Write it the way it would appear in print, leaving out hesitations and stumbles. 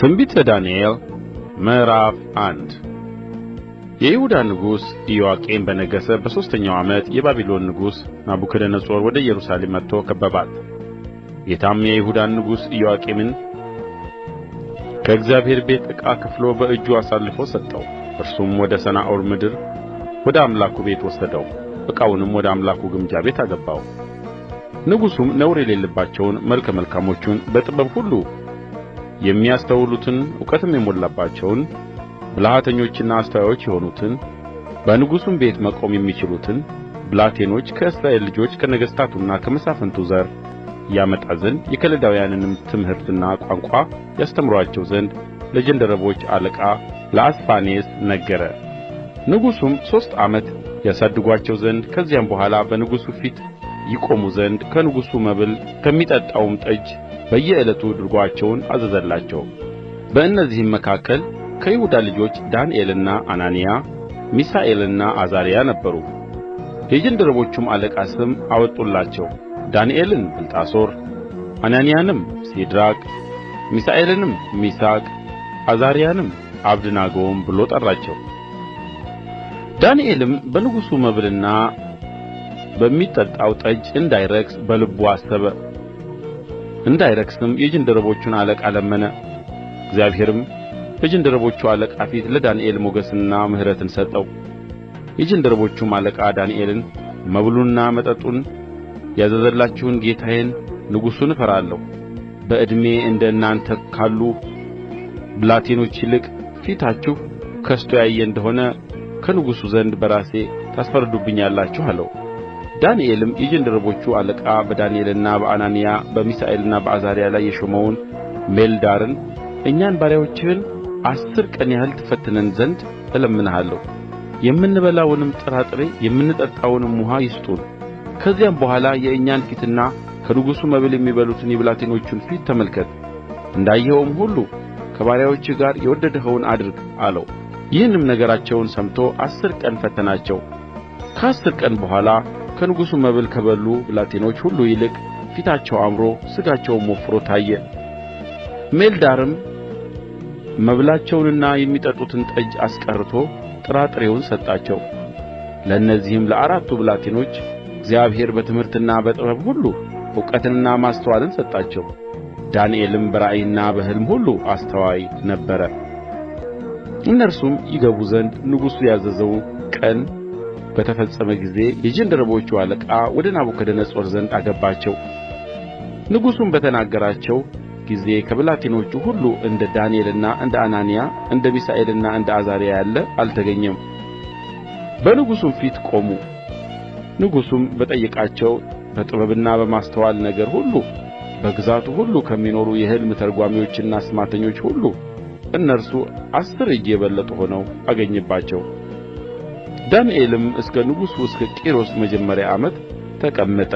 ትንቢተ ዳንኤል ምዕራፍ 1 የይሁዳ ንጉሥ ኢዮአቄም በነገሠ በሦስተኛው ዓመት የባቢሎን ንጉሥ ናቡከደነፆር ወደ ኢየሩሳሌም መጥቶ ከበባት። ጌታም የይሁዳን ንጉሥ ኢዮአቄምን ከእግዚአብሔር ቤት ዕቃ ከፍሎ በእጁ አሳልፎ ሰጠው። እርሱም ወደ ሰናዖር ምድር ወደ አምላኩ ቤት ወሰደው። ዕቃውንም ወደ አምላኩ ግምጃ ቤት አገባው። ንጉሡም ነውር የሌለባቸውን መልከ መልካሞቹን በጥበብ ሁሉ የሚያስተውሉትን እውቀትም የሞላባቸውን ብልሃተኞችና አስተዋዮች የሆኑትን በንጉሡም ቤት መቆም የሚችሉትን ብላቴኖች ከእስራኤል ልጆች ከነገሥታቱና ከመሳፍንቱ ዘር ያመጣ ዘንድ የከለዳውያንንም ትምህርትና ቋንቋ ያስተምሩአቸው ዘንድ ለጃንደረቦች አለቃ ለአስፋኔስ ነገረ። ንጉሡም 3 ዓመት ያሳድጓቸው ዘንድ ከዚያም በኋላ በንጉሡ ፊት ይቆሙ ዘንድ ከንጉሡ መብል ከሚጠጣውም ጠጅ በየዕለቱ ድርጎአቸውን አዘዘላቸው። በእነዚህም መካከል ከይሁዳ ልጆች ዳንኤልና አናንያ ሚሳኤልና አዛርያ ነበሩ። የጃንደረቦቹም አለቃ ስም አወጡላቸው። ዳንኤልን ብልጣሶር፣ አናንያንም ሲድራቅ፣ ሚሳኤልንም ሚሳቅ፣ አዛርያንም አብደናጎም ብሎ ጠራቸው። ዳንኤልም በንጉሡ መብልና በሚጠጣው ጠጅ እንዳይረክስ በልቡ አሰበ። እንዳይረክስም የጃንደረቦቹን አለቃ ለመነ። እግዚአብሔርም በጃንደረቦቹ አለቃ ፊት ለዳንኤል ሞገስንና ምሕረትን ሰጠው። የጃንደረቦቹም አለቃ ዳንኤልን መብሉንና መጠጡን ያዘዘላችሁን ጌታዬን ንጉሡን እፈራለሁ። በዕድሜ እንደ እናንተ ካሉ ብላቴኖች ይልቅ ፊታችሁ ከስቶ ያየ እንደሆነ ከንጉሡ ዘንድ በራሴ ታስፈርዱብኛላችሁ አለው። ዳንኤልም የጃንደረቦቹ አለቃ በዳንኤልና በአናንያ በሚሳኤልና በአዛርያ ላይ የሾመውን ሜልዳርን እኛን ባሪያዎችህን 10 ቀን ያህል ትፈትነን ዘንድ እለምንሃለሁ። የምንበላውንም ጥራጥሬ የምንጠጣውንም ውኃ ይስጡን። ከዚያም በኋላ የእኛን ፊትና ከንጉሡ መብል የሚበሉትን የብላቴኖቹን ፊት ተመልከት። እንዳየኸውም ሁሉ ከባሪያዎችህ ጋር የወደድኸውን አድርግ አለው። ይህንም ነገራቸውን ሰምቶ 10 ቀን ፈተናቸው። ከ10 ቀን በኋላ ከንጉሡ መብል ከበሉ ብላቴኖች ሁሉ ይልቅ ፊታቸው አምሮ ሥጋቸውም ወፍሮ ታየ። ሜልዳርም መብላቸውንና የሚጠጡትን ጠጅ አስቀርቶ ጥራጥሬውን ሰጣቸው። ለእነዚህም ለ4ቱ ብላቴኖች እግዚአብሔር በትምህርትና በጥበብ ሁሉ እውቀትንና ማስተዋልን ሰጣቸው። ዳንኤልም በራእይና በሕልም ሁሉ አስተዋይ ነበረ። እነርሱም ይገቡ ዘንድ ንጉሡ ያዘዘው ቀን በተፈጸመ ጊዜ የጃንደረቦቹ አለቃ ወደ ናቡከደነፆር ዘንድ አገባቸው። ንጉሡም በተናገራቸው ጊዜ ከብላቴኖቹ ሁሉ እንደ ዳንኤልና እንደ አናንያ እንደ ሚሳኤልና እንደ አዛርያ ያለ አልተገኘም። በንጉሡም ፊት ቆሙ። ንጉሡም በጠየቃቸው በጥበብና በማስተዋል ነገር ሁሉ በግዛቱ ሁሉ ከሚኖሩ የሕልም ተርጓሚዎችና አስማተኞች ሁሉ እነርሱ 10 እጅ የበለጡ ሆነው አገኘባቸው። ዳንኤልም እስከ ንጉሡ እስከ ቂሮስ መጀመሪያ ዓመት ተቀመጠ።